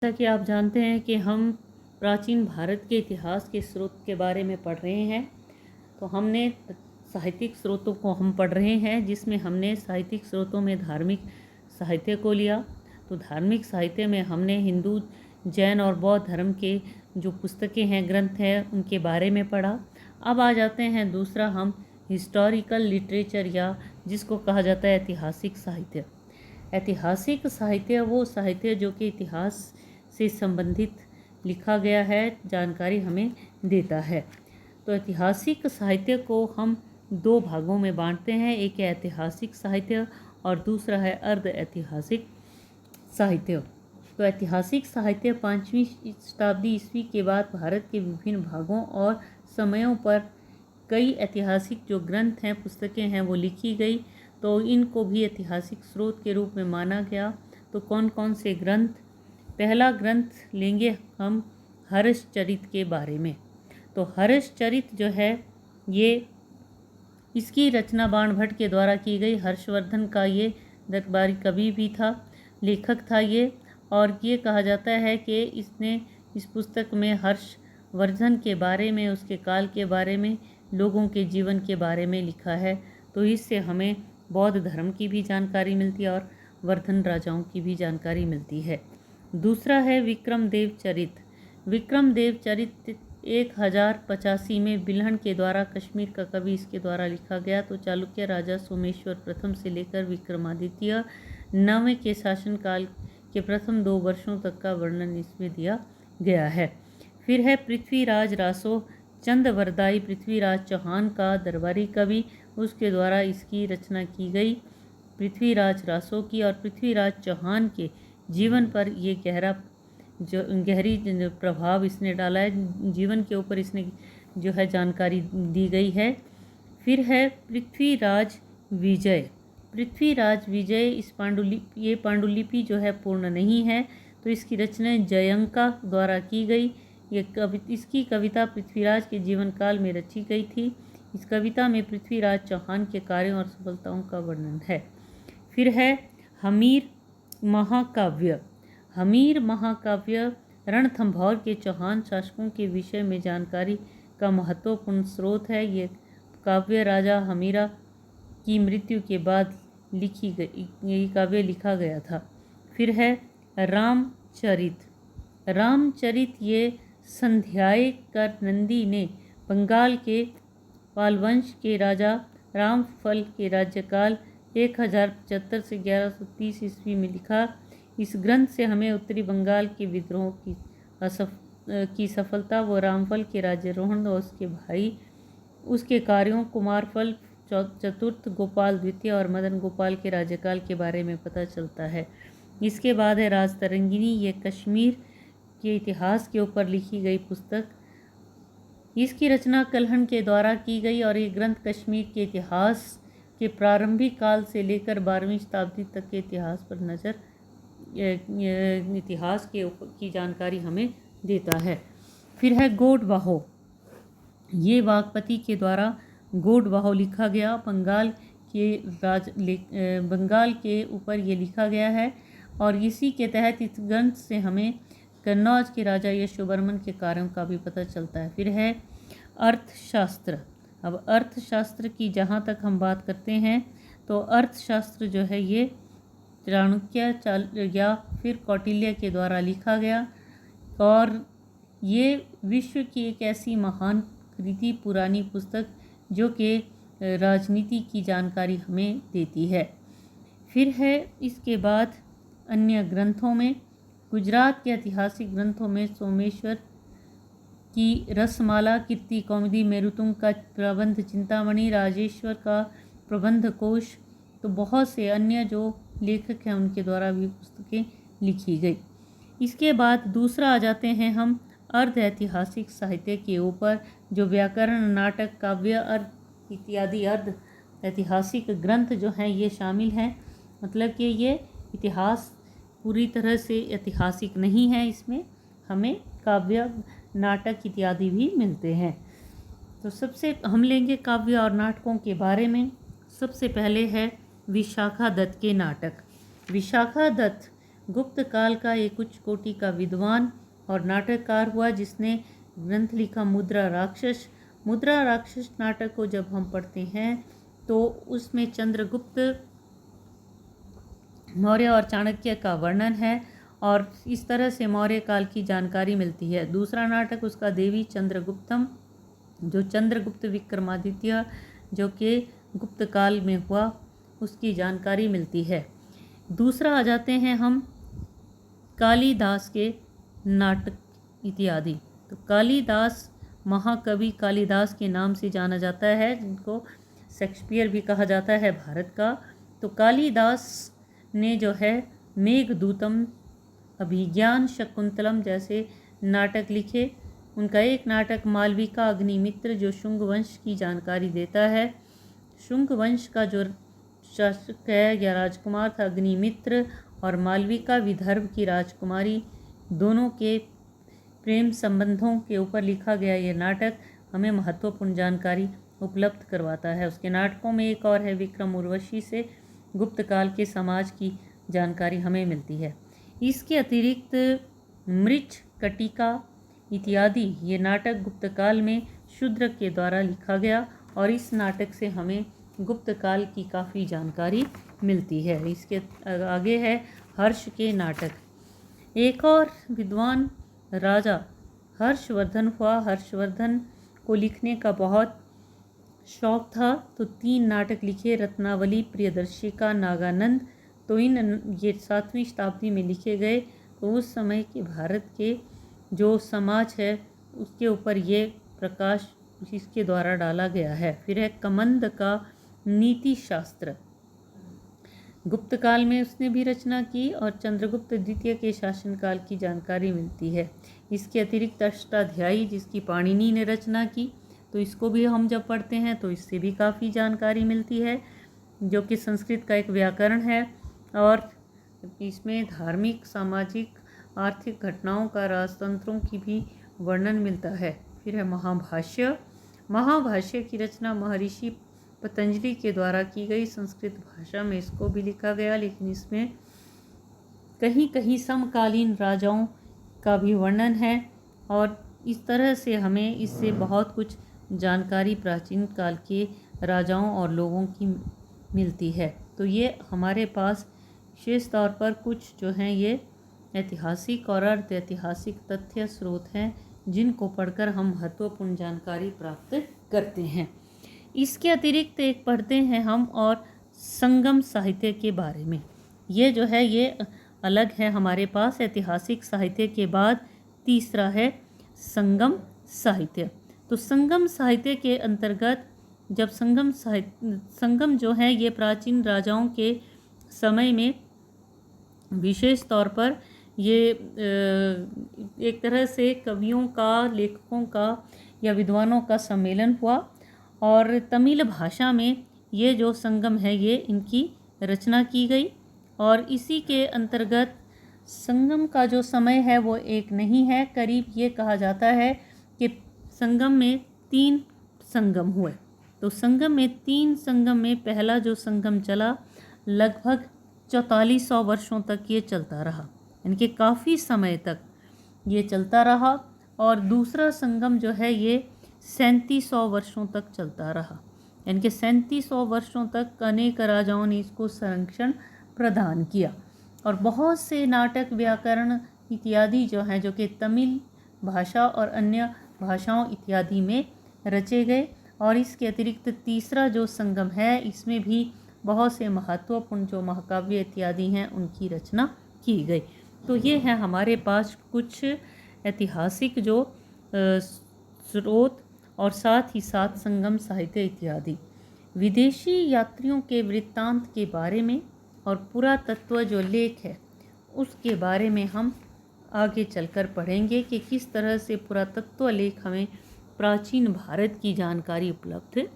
जैसा कि आप जानते हैं कि हम प्राचीन भारत के इतिहास के स्रोत के बारे में पढ़ रहे हैं। तो हमने साहित्यिक स्रोतों को हम पढ़ रहे हैं, जिसमें हमने साहित्यिक स्रोतों में धार्मिक साहित्य को लिया। तो धार्मिक साहित्य में हमने हिंदू, जैन और बौद्ध धर्म के जो पुस्तकें हैं, ग्रंथ हैं, उनके बारे में पढ़ा। अब आ जाते हैं दूसरा, हम हिस्टोरिकल लिटरेचर या जिसको कहा जाता है ऐतिहासिक साहित्य। ऐतिहासिक साहित्य वो साहित्य जो कि इतिहास से संबंधित लिखा गया है, जानकारी हमें देता है। तो ऐतिहासिक साहित्य को हम दो भागों में बांटते हैं, एक है ऐतिहासिक साहित्य और दूसरा है अर्ध ऐतिहासिक साहित्य। तो ऐतिहासिक साहित्य 5वीं शताब्दी ईस्वी के बाद भारत के विभिन्न भागों और समयों पर कई ऐतिहासिक जो ग्रंथ हैं, पुस्तकें हैं, वो लिखी गई। तो इनको भी ऐतिहासिक स्रोत के रूप में माना गया। तो कौन कौन से ग्रंथ? पहला ग्रंथ लेंगे हम हर्षचरित के बारे में। तो हर्षचरित जो है ये इसकी रचना बाणभट्ट के द्वारा की गई। हर्षवर्धन का ये दरबारी कवि भी था, लेखक था ये। और ये कहा जाता है कि इसने इस पुस्तक में हर्षवर्धन के बारे में, उसके काल के बारे में, लोगों के जीवन के बारे में लिखा है। तो इससे हमें बौद्ध धर्म की भी जानकारी मिलती है और वर्धन राजाओं की भी जानकारी मिलती है। दूसरा है विक्रमदेव चरित। विक्रमदेव चरित 1085 में बिल्हण के द्वारा कश्मीर का कवि इसके द्वारा लिखा गया। तो चालुक्य राजा सोमेश्वर प्रथम से लेकर विक्रमादित्य 9वें के शासनकाल के प्रथम 2 वर्षों तक का वर्णन इसमें दिया गया है। फिर है पृथ्वीराज रासो, चंदवरदाई पृथ्वीराज चौहान का दरबारी कवि, उसके द्वारा इसकी रचना की गई। पृथ्वीराज रासो की और पृथ्वीराज चौहान के जीवन पर ये गहरी प्रभाव इसने डाला है, जीवन के ऊपर इसने जो है जानकारी दी गई है। फिर है पृथ्वीराज विजय। पृथ्वीराज विजय ये पांडुलिपि जो है पूर्ण नहीं है, तो इसकी रचना जयंका द्वारा की गई। इसकी कविता पृथ्वीराज के जीवन काल में रची गई थी। इस कविता में पृथ्वीराज चौहान के कार्यों और सफलताओं का वर्णन है। फिर है हमीर महाकाव्य। हमीर महाकाव्य रणथंभौर के चौहान शासकों के विषय में जानकारी का महत्वपूर्ण स्रोत है। ये काव्य राजा हमीरा की मृत्यु के बाद ये काव्य लिखा गया था। फिर है रामचरित। रामचरित ये संध्याय कर नंदी ने बंगाल के पालवंश के राजा रामफल के राज्यकाल 1075 से 1130 ईस्वी में लिखा। इस ग्रंथ से हमें उत्तरी बंगाल के विद्रोह की सफलता, व रामफल के राज्यारोहण और उसके भाई उसके कार्यों, कुमारफल चतुर्थ, गोपाल द्वितीय और मदन गोपाल के राज्यकाल के बारे में पता चलता है। इसके बाद है राजतरंगिणी। ये कश्मीर के इतिहास के ऊपर लिखी गई पुस्तक। इसकी रचना कल्हण के द्वारा की गई और ये ग्रंथ कश्मीर के इतिहास के प्रारंभिक काल से लेकर 12वीं शताब्दी तक के इतिहास पर इतिहास की जानकारी हमें देता है। फिर है गोडवाहो। ये वागपति के द्वारा गोडवाहो लिखा गया। बंगाल के ऊपर ये लिखा गया है और इसी के तहत इस ग्रंथ से हमें कन्नौज के राजा यशोवर्मन के कार्यों का भी पता चलता है। फिर है अर्थशास्त्र। अब अर्थशास्त्र की जहाँ तक हम बात करते हैं, तो अर्थशास्त्र जो है ये चाणक्य या फिर कौटिल्य के द्वारा लिखा गया और ये विश्व की एक ऐसी महान कृति, पुरानी पुस्तक जो कि राजनीति की जानकारी हमें देती है। फिर है इसके बाद अन्य ग्रंथों में, गुजरात के ऐतिहासिक ग्रंथों में सोमेश्वर की रसमाला, कीर्ति कौमुदी, मेरुतुंग का प्रबंध चिंतामणि, राजेश्वर का प्रबंध कोश, तो बहुत से अन्य जो लेखक हैं उनके द्वारा भी पुस्तकें लिखी गई। इसके बाद दूसरा आ जाते हैं हम अर्ध ऐतिहासिक साहित्य के ऊपर, जो व्याकरण, नाटक, काव्य इत्यादि अर्ध ऐतिहासिक ग्रंथ जो हैं ये शामिल हैं। मतलब कि ये इतिहास पूरी तरह से ऐतिहासिक नहीं है, इसमें हमें काव्य, नाटक इत्यादि भी मिलते हैं। तो सबसे हम लेंगे काव्य और नाटकों के बारे में। सबसे पहले है विशाखा दत्त के नाटक। विशाखा दत्त गुप्त काल का एक उच्च कोटि का विद्वान और नाटककार हुआ जिसने ग्रंथ लिखा मुद्रा राक्षस। मुद्रा राक्षस नाटक को जब हम पढ़ते हैं तो उसमें चंद्रगुप्त मौर्य और चाणक्य का वर्णन है और इस तरह से मौर्य काल की जानकारी मिलती है। दूसरा नाटक उसका देवी चंद्रगुप्तम, जो चंद्रगुप्त विक्रमादित्य जो कि गुप्त काल में हुआ, उसकी जानकारी मिलती है। दूसरा आ जाते हैं हम कालिदास के नाटक इत्यादि। तो कालिदास महाकवि कालिदास के नाम से जाना जाता है, जिनको शेक्सपियर भी कहा जाता है भारत का। तो कालिदास ने जो है मेघदूतम, अभिज्ञान शकुंतलम जैसे नाटक लिखे। उनका एक नाटक मालविका अग्निमित्र जो शुंग वंश की जानकारी देता है। शुंग वंश का जो शासक है या राजकुमार था अग्निमित्र, और मालविका विदर्भ की राजकुमारी, दोनों के प्रेम संबंधों के ऊपर लिखा गया ये नाटक हमें महत्वपूर्ण जानकारी उपलब्ध करवाता है। उसके नाटकों में एक और है विक्रम उर्वशी से गुप्त काल के समाज की जानकारी हमें मिलती है। इसके अतिरिक्त मृच कटिका इत्यादि ये नाटक गुप्त काल में शूद्र के द्वारा लिखा गया और इस नाटक से हमें गुप्त काल की काफ़ी जानकारी मिलती है। इसके आगे है हर्ष के नाटक। एक और विद्वान राजा हर्षवर्धन हुआ। हर्षवर्धन को लिखने का बहुत शौक था, तो 3 नाटक लिखे, रत्नावली, प्रियदर्शिका, नागानंद। तो ये 7वीं शताब्दी में लिखे गए। तो उस समय के भारत के जो समाज है उसके ऊपर ये प्रकाश इसके द्वारा डाला गया है। फिर है कमंद का नीति शास्त्र। गुप्त काल में उसने भी रचना की और चंद्रगुप्त द्वितीय के शासनकाल की जानकारी मिलती है। इसके अतिरिक्त अष्टाध्यायी जिसकी पाणिनि ने रचना की, तो इसको भी हम जब पढ़ते हैं तो इससे भी काफ़ी जानकारी मिलती है, जो कि संस्कृत का एक व्याकरण है और इसमें धार्मिक, सामाजिक, आर्थिक घटनाओं का, राजतंत्रों की भी वर्णन मिलता है। फिर है महाभाष्य। महाभाष्य की रचना महर्षि पतंजलि के द्वारा की गई। संस्कृत भाषा में इसको भी लिखा गया, लेकिन इसमें कहीं कहीं समकालीन राजाओं का भी वर्णन है और इस तरह से हमें इससे बहुत कुछ जानकारी प्राचीन काल के राजाओं और लोगों की मिलती है। तो ये हमारे पास विशेष तौर पर कुछ जो हैं ये ऐतिहासिक और अर्ध ऐतिहासिक तथ्य स्रोत हैं जिनको पढ़कर हम महत्वपूर्ण जानकारी प्राप्त करते हैं। इसके अतिरिक्त एक पढ़ते हैं हम और संगम साहित्य के बारे में। ये जो है ये अलग है हमारे पास। ऐतिहासिक साहित्य के बाद तीसरा है संगम साहित्य। तो संगम साहित्य के अंतर्गत जब संगम जो है ये प्राचीन राजाओं के समय में विशेष तौर पर ये एक तरह से कवियों का, लेखकों का या विद्वानों का सम्मेलन हुआ और तमिल भाषा में ये जो संगम है ये इनकी रचना की गई। और इसी के अंतर्गत संगम का जो समय है वो एक नहीं है, करीब ये कहा जाता है कि संगम में 3 संगम हुए। तो संगम में 3 संगम में पहला जो संगम चला लगभग 4400 वर्षों तक ये चलता रहा, इनके काफ़ी समय तक ये चलता रहा। और दूसरा संगम जो है ये 3700 वर्षों तक चलता रहा, इनके 3700 वर्षों तक अनेक राजाओं ने इसको संरक्षण प्रदान किया और बहुत से नाटक, व्याकरण इत्यादि जो हैं जो कि तमिल भाषा और अन्य भाषाओं इत्यादि में रचे गए। और इसके अतिरिक्त तीसरा जो संगम है इसमें भी बहुत से महत्वपूर्ण जो महाकाव्य इत्यादि हैं उनकी रचना की गई। तो ये है हमारे पास कुछ ऐतिहासिक जो स्रोत और साथ ही साथ संगम साहित्य इत्यादि। विदेशी यात्रियों के वृत्तांत के बारे में और पुरातत्व जो लेख है उसके बारे में हम आगे चलकर पढ़ेंगे कि किस तरह से पुरातत्व लेख हमें प्राचीन भारत की जानकारी उपलब्ध